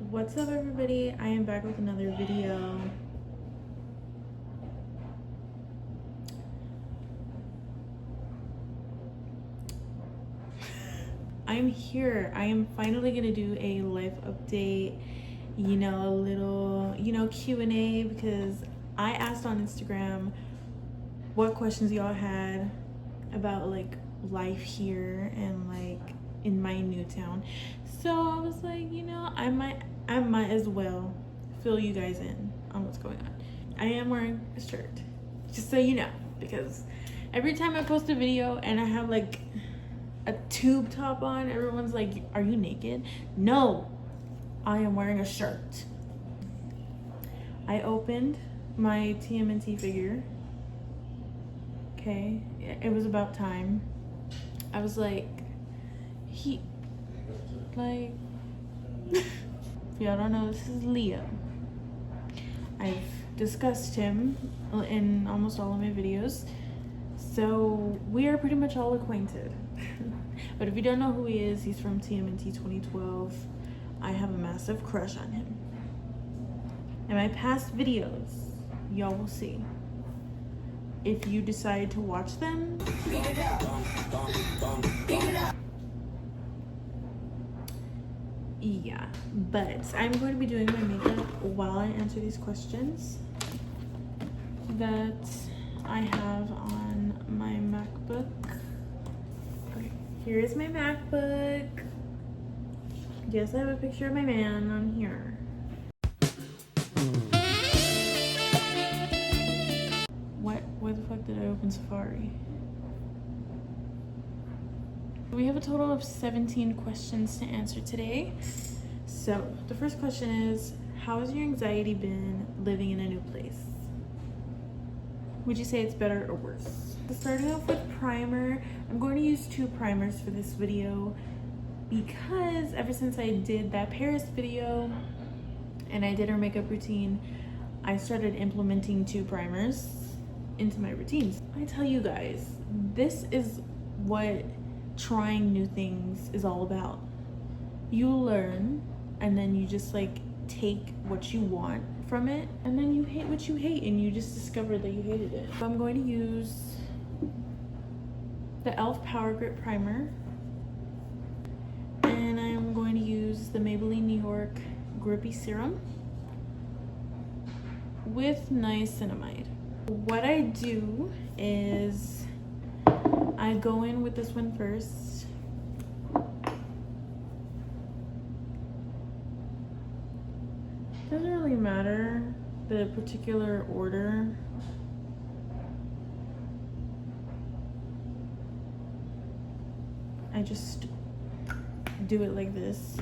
What's up, everybody? I am back with another video. I'm here. I am finally gonna do a life update, a little, Q&A, because I asked on Instagram what questions y'all had about like life here and like in my new town. So I was like, I might as well fill you guys in on what's going on. I am wearing a shirt, just so you know, because every time I post a video and I have like a tube top on, everyone's like, are you naked? No, I am wearing a shirt. I opened my TMNT figure. Okay, it was about time. I was like, if y'all don't know, this is Leo. I've discussed him in almost all of my videos, so we are pretty much all acquainted. But if you don't know who he is, he's from TMNT 2012. I have a massive crush on him. In my past videos, y'all will see. If you decide to watch them, yeah, but I'm going to be doing my makeup while I answer these questions that I have on my MacBook. Okay, here is my MacBook. Yes, I have a picture of my man on here. Why the fuck did I open Safari? We have a total of 17 questions to answer today. So the first question is, how has your anxiety been living in a new place? Would you say it's better or worse? Starting off with primer, I'm going to use 2 primers for this video because ever since I did that Paris video and I did her makeup routine, I started implementing 2 primers into my routines. I tell you guys, this is what trying new things is all about. You learn and then you just like take what you want from it, and then you hate what you hate and you just discover that you hated it. So I'm going to use the e.l.f. Power Grip Primer, and I'm going to use the Maybelline New York Grippy Serum with niacinamide. What I do is I go in with this one first. Doesn't really matter the particular order. I just do it like this.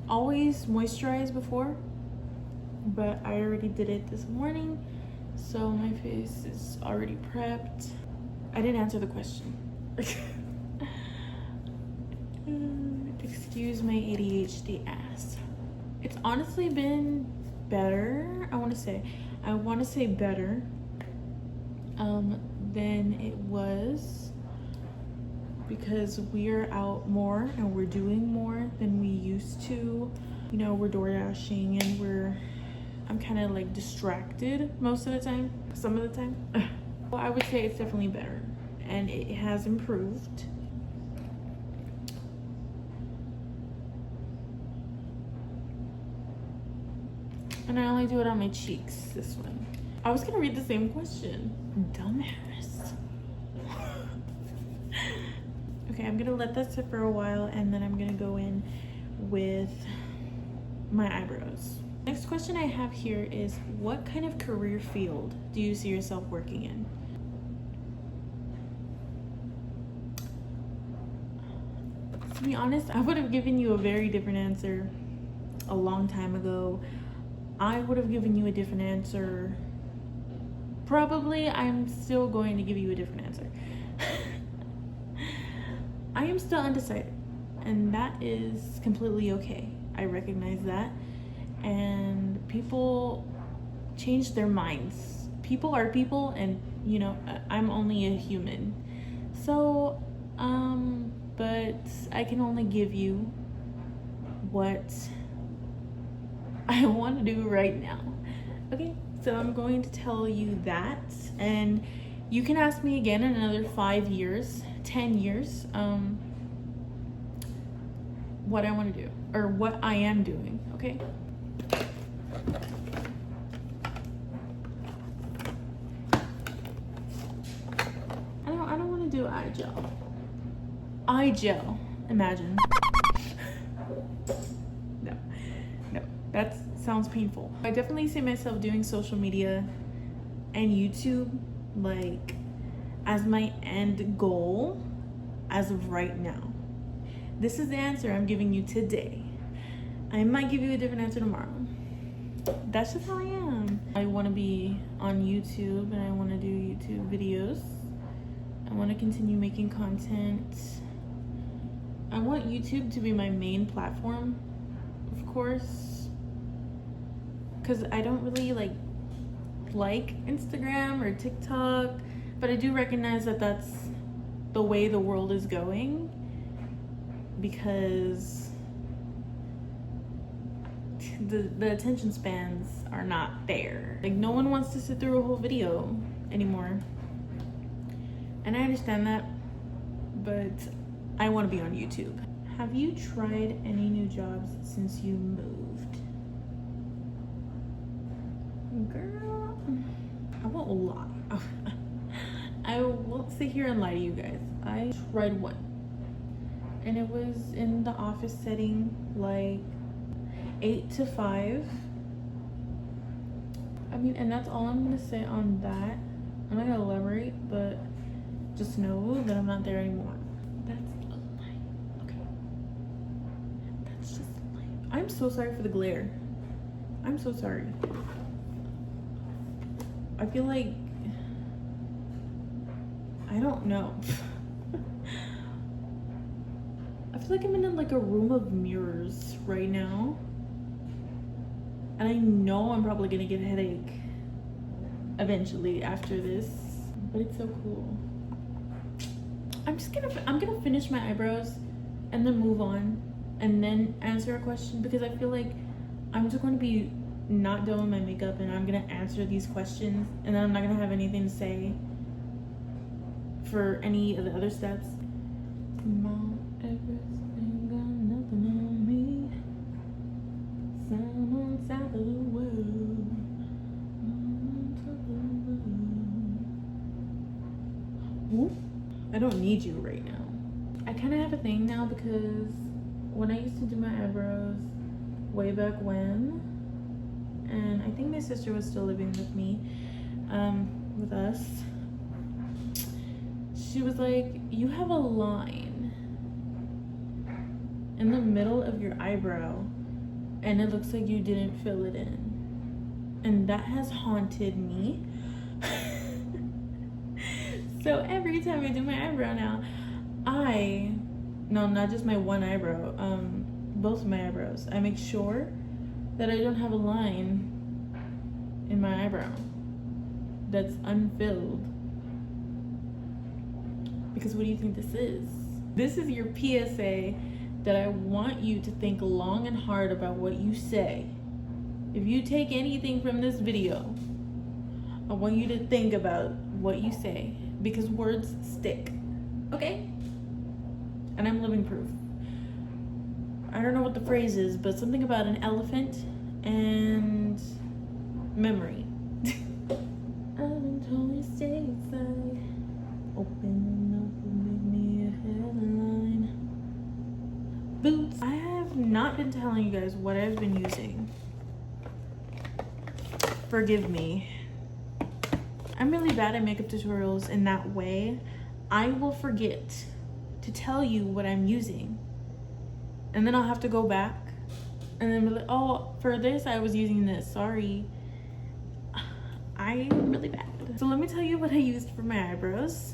Always moisturize before, but I already did it this morning, so my face is already prepped. I didn't answer the question. Excuse my ADHD ass. It's honestly been better. I want to say better than it was, because we are out more and we're doing more than we used to. We're door dashing and I'm kind of like distracted most of the time, some of the time. Well, I would say it's definitely better and it has improved. And I only do it on my cheeks, this one. I was gonna read the same question. Dumbass. Okay, I'm gonna let that sit for a while and then I'm gonna go in with my eyebrows. Next question I have here is, what kind of career field do you see yourself working in? To be honest, I would have given you a very different answer a long time ago. I would have given you a different answer. Probably I'm still going to give you a different answer. I am still undecided, and that is completely okay. I recognize that. And people change their minds. People are people, and I'm only a human. So but I can only give you what I want to do right now. Okay, so I'm going to tell you that, and you can ask me again in another 5 years, 10 years, what I want to do or what I am doing. Okay. I don't want to do eye gel. Eye gel. Imagine. No, that sounds painful. I definitely see myself doing social media and YouTube like as my end goal as of right now. This is the answer I'm giving you today. I might give you a different answer tomorrow. That's just how I am. I want to be on YouTube and I want to do YouTube videos. I want to continue making content. I want YouTube to be my main platform, of course, because I don't really like Instagram or TikTok, but I do recognize that that's the way the world is going, because the attention spans are not there. Like, no one wants to sit through a whole video anymore, and I understand that, but I want to be on YouTube. Have you tried any new jobs since you moved? Girl, I won't lie. I won't sit here and lie to you guys. I tried one, and it was in the office setting, like 8 to 5. I mean, and that's all I'm gonna say on that. I'm not gonna elaborate, but just know that I'm not there anymore. That's a lie. Okay. That's just a lie. I'm so sorry for the glare. I'm so sorry. I feel like, I don't know. I feel like I'm in like a room of mirrors right now. And I know I'm probably gonna get a headache eventually after this, but it's so cool. I'm gonna finish my eyebrows and then move on and then answer a question, because I feel like I'm just gonna be not done with my makeup and I'm gonna answer these questions and then I'm not gonna have anything to say for any of the other steps. Mount Everest ain't got nothing on me. Sun on top of the world. On top of the world. Ooh. I don't need you right now. I kind of have a thing now, because when I used to do my eyebrows way back when, and I think my sister was still living with me, with us, she was like, you have a line in the middle of your eyebrow and it looks like you didn't fill it in. And that has haunted me. So every time I do my eyebrow now, no, not just my one eyebrow, both of my eyebrows, I make sure that I don't have a line in my eyebrow that's unfilled. Because what do you think this is? This is your PSA that I want you to think long and hard about what you say. If you take anything from this video, I want you to think about what you say, because words stick, okay? And I'm living proof. I don't know what the phrase is, but something about an elephant and memory. I've been told to stay inside. Open up and make me a headline. Boots. I have not been telling you guys what I've been using. Forgive me. I'm really bad at makeup tutorials in that way. I will forget to tell you what I'm using, and then I'll have to go back and then be like, oh, for this I was using this, sorry. I'm really bad. So let me tell you what I used for my eyebrows.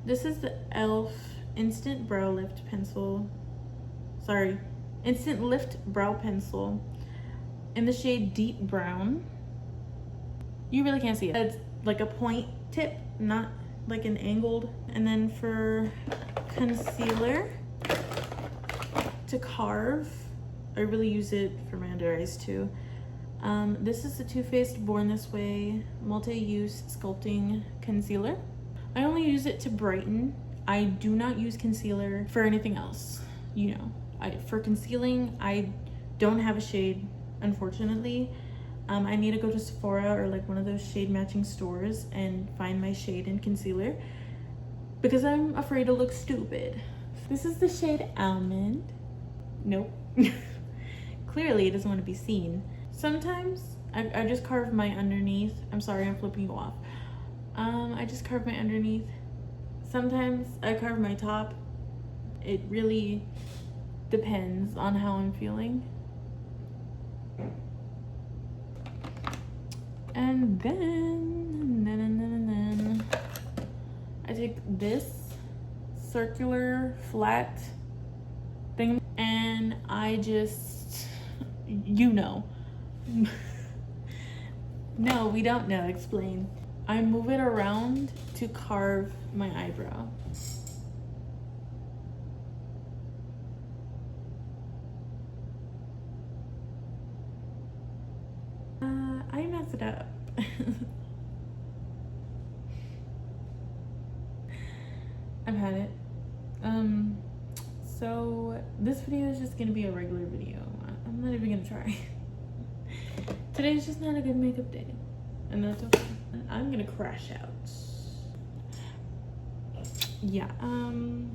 This is the e.l.f. Instant Brow Lift Pencil. Sorry, Instant Lift Brow Pencil in the shade Deep Brown. You really can't see it. It's like a point tip, not like an angled. And then for concealer to carve. I really use it for my under eyes too. This is the Too Faced Born This Way multi-use sculpting concealer. I only use it to brighten. I do not use concealer for anything else. You know, for concealing, I don't have a shade, unfortunately. I need to go to Sephora or like one of those shade matching stores and find my shade in concealer because I'm afraid to look stupid. This is the shade Almond. Nope. Clearly it doesn't want to be seen. Sometimes I just carve my underneath. I'm sorry, I'm flipping you off. I just carve my underneath. Sometimes I carve my top. It really depends on how I'm feeling. And then I take this circular flat thing and I just, you know. No, we don't know. Explain. I move it around to carve my eyebrow. I messed it up. I've had it. So this video is just gonna be a regular video. I'm not even gonna try. Today's just not a good makeup day, and that's okay. I'm gonna crash out. Yeah, I'm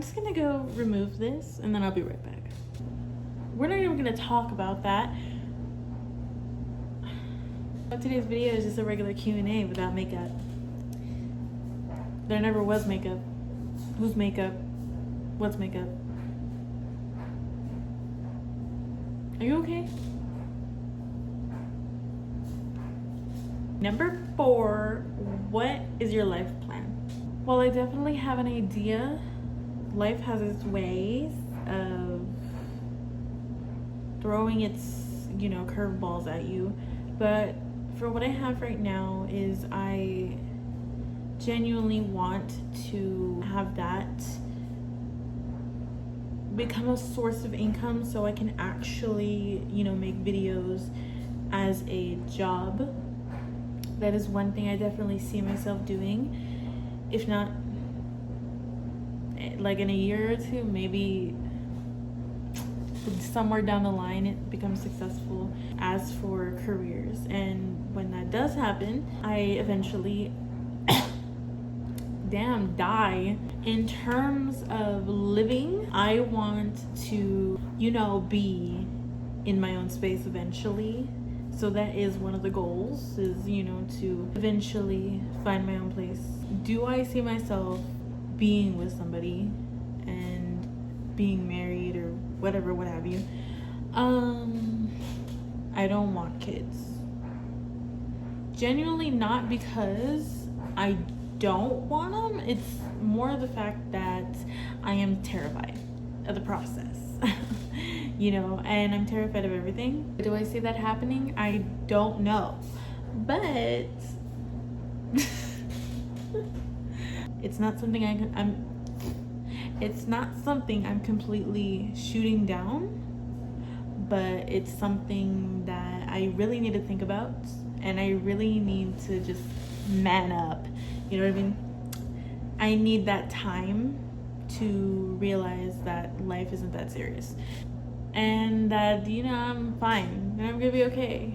just gonna go remove this and then I'll be right back. We're not even gonna talk about that. But today's video is just a regular Q&A without makeup. There never was makeup. Who's makeup? What's makeup? Are you okay? Number 4, what is your life plan? Well, I definitely have an idea. Life has its ways of throwing its, you know, curveballs at you. But for what I have right now is I genuinely want to have that become a source of income so I can actually, you know, make videos as a job. That is one thing I definitely see myself doing. If not, like in a year or two, maybe somewhere down the line it becomes successful. As for careers, and when that does happen, I eventually die. In terms of living, I want to, you know, be in my own space eventually. So that is one of the goals, is, you know, to eventually find my own place. Do I see myself being with somebody and being married or whatever, what have you? I don't want kids. Genuinely not because I don't want them. It's more the fact that I am terrified of the process. You know, and I'm terrified of everything. Do I see that happening? I don't know. But it's not something it's not something I'm completely shooting down, but it's something that I really need to think about, and I really need to just man up. You know what I mean? I need that time to realize that life isn't that serious. And that, you know, I'm fine and I'm gonna be okay.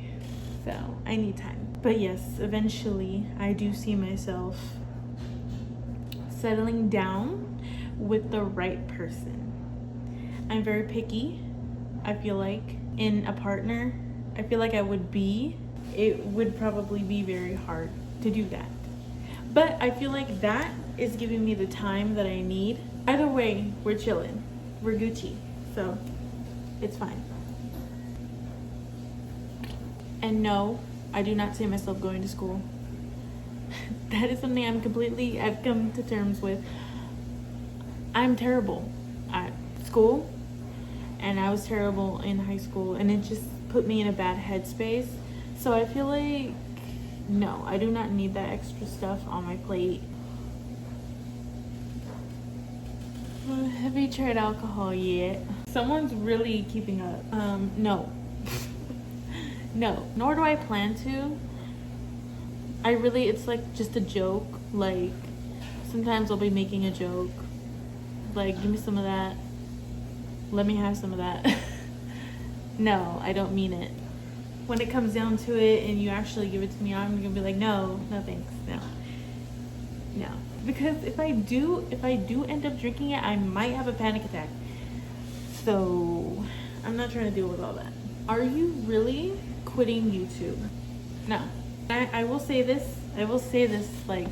So I need time. But yes, eventually I do see myself settling down with the right person. I'm very picky. I feel like in a partner, I feel like it would probably be very hard to do that. But I feel like that is giving me the time that I need. Either way, we're chilling. We're Gucci. So it's fine. And no, I do not see myself going to school. That is something I've come to terms with. I'm terrible at school, and I was terrible in high school, and it just put me in a bad headspace. So I feel like, no, I do not need that extra stuff on my plate. Have you tried alcohol yet? Someone's really keeping up. No. No, nor do I plan to. It's like just a joke. Like, sometimes I'll be making a joke. Like, give me some of that. Let me have some of that. No, I don't mean it. When it comes down to it and you actually give it to me, I'm gonna be like, no thanks, no. Because if I do end up drinking it, I might have a panic attack. So I'm not trying to deal with all that. Are you really quitting YouTube? No. I will say this like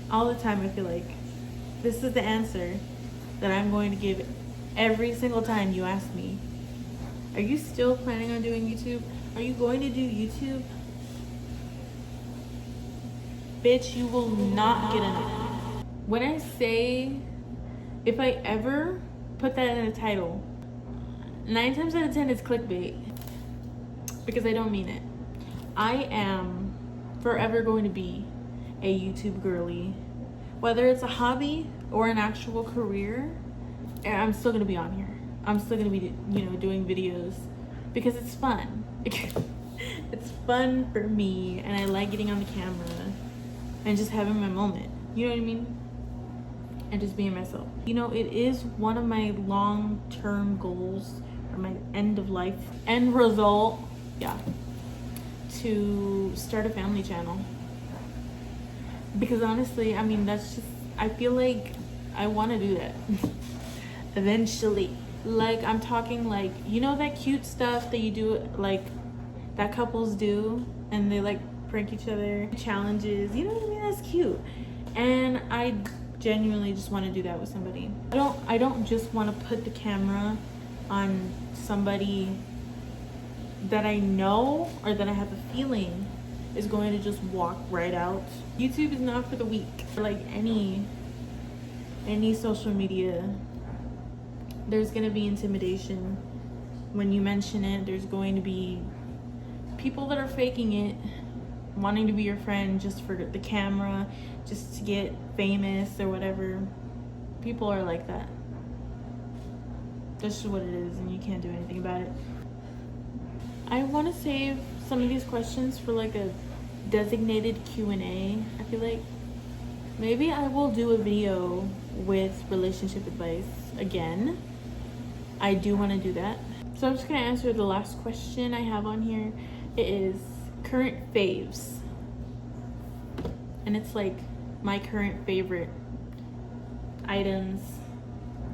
all the time. I feel like this is the answer that I'm going to give every single time you ask me, are you still planning on doing YouTube? Are you going to do YouTube? Bitch, you will not get enough. When I say, if I ever put that in a title, 9 times out of 10 it's clickbait. Because I don't mean it. I am forever going to be a YouTube girly. Whether it's a hobby or an actual career, I'm still gonna be on here. I'm still gonna be, doing videos because it's fun. It's fun for me, and I like getting on the camera and just having my moment. You know what I mean? And just being myself. It is one of my long-term goals, or my end result, to start a family channel. Because honestly, I feel like I want to do that eventually. Like, I'm talking like, that cute stuff that you do, like that couples do, and they like prank each other, challenges, you know what I mean? That's cute. And I genuinely just want to do that with somebody. I don't just want to put the camera on somebody that I know or that I have a feeling is going to just walk right out. YouTube is not for the weak. Like any social media, there's gonna be intimidation when you mention it. There's going to be people that are faking it, wanting to be your friend just for the camera, just to get famous or whatever. People are like that. That's just what it is, and you can't do anything about it. I want to save some of these questions for like a designated Q&A. I feel like maybe I will do a video with relationship advice again. I do want to do that. So I'm just going to answer the last question I have on here. It is current faves. And it's like my current favorite items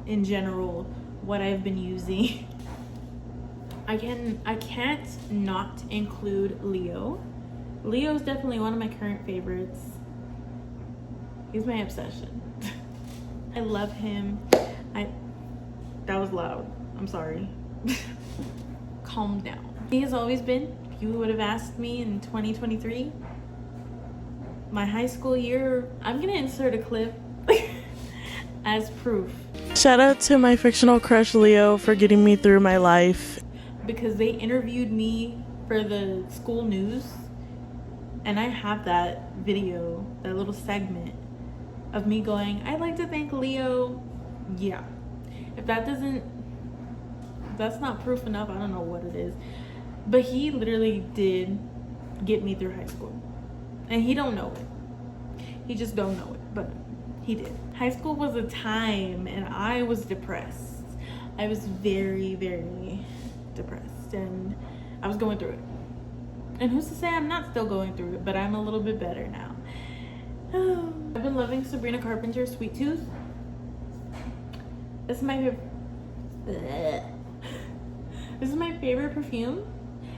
in general, what I've been using. I can't not include Leo. Leo's definitely one of my current favorites. He's my obsession. I love him. That was loud. I'm sorry. Calm down. He has always been, if you would have asked me in 2023, my high school year, I'm gonna insert a clip as proof. Shout out to my fictional crush Leo for getting me through my life. Because they interviewed me for the school news, and I have that video, that little segment of me going, I'd like to thank Leo. Yeah. If that's not proof enough, I don't know what it is. But he literally did get me through high school. And he don't know it. He just don't know it, but he did. High school was a time, and I was depressed. I was very, very depressed, and I was going through it. And who's to say I'm not still going through it, but I'm a little bit better now. I've been loving Sabrina Carpenter's Sweet Tooth. This is my favorite. This is my favorite perfume.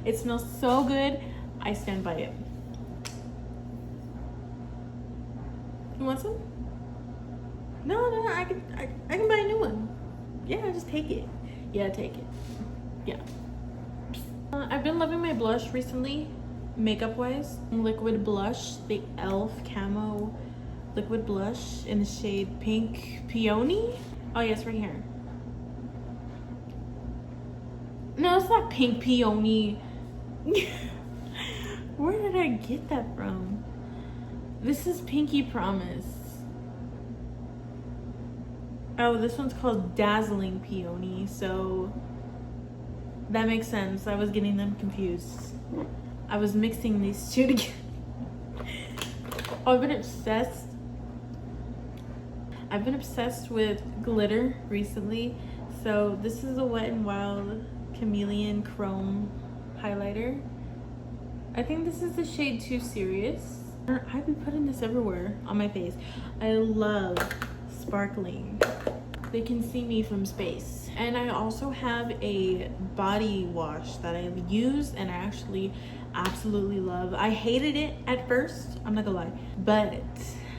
It smells so good. I stand by it. You want some? No, I can buy a new one. Yeah, just take it. Yeah, take it. Yeah. I've been loving my blush recently, makeup wise. Liquid blush, the e.l.f. Camo liquid blush in the shade Pink Peony. Oh yes, right here. No, it's not Pink Peony. Where did I get that from? This is Pinky Promise. Oh, this one's called Dazzling Peony, so that makes sense. I was getting them confused. I was mixing these two together. Oh, I've been obsessed with glitter recently. So this is a Wet n Wild Chameleon Chrome highlighter. I think this is the shade Too Serious. I've been putting this everywhere on my face. I love sparkling. They can see me from space. And I also have a body wash that I have used and I actually absolutely love. I hated it at first, I'm not gonna lie, but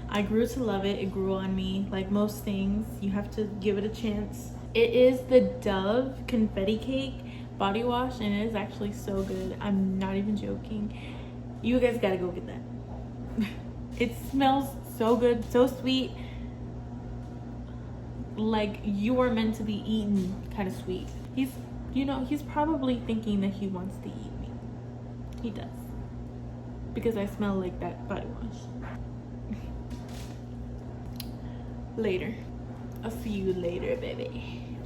I grew to love it. It grew on me. Like most things, you have to give it a chance. It is the Dove Confetti Cake body wash and it is actually so good. I'm not even joking. You guys gotta go get that. It smells so good, so sweet. Like you are meant to be eaten kind of sweet. He's probably thinking that he wants to eat me. He does. Because I smell like that body wash. Later. I'll see you later, baby.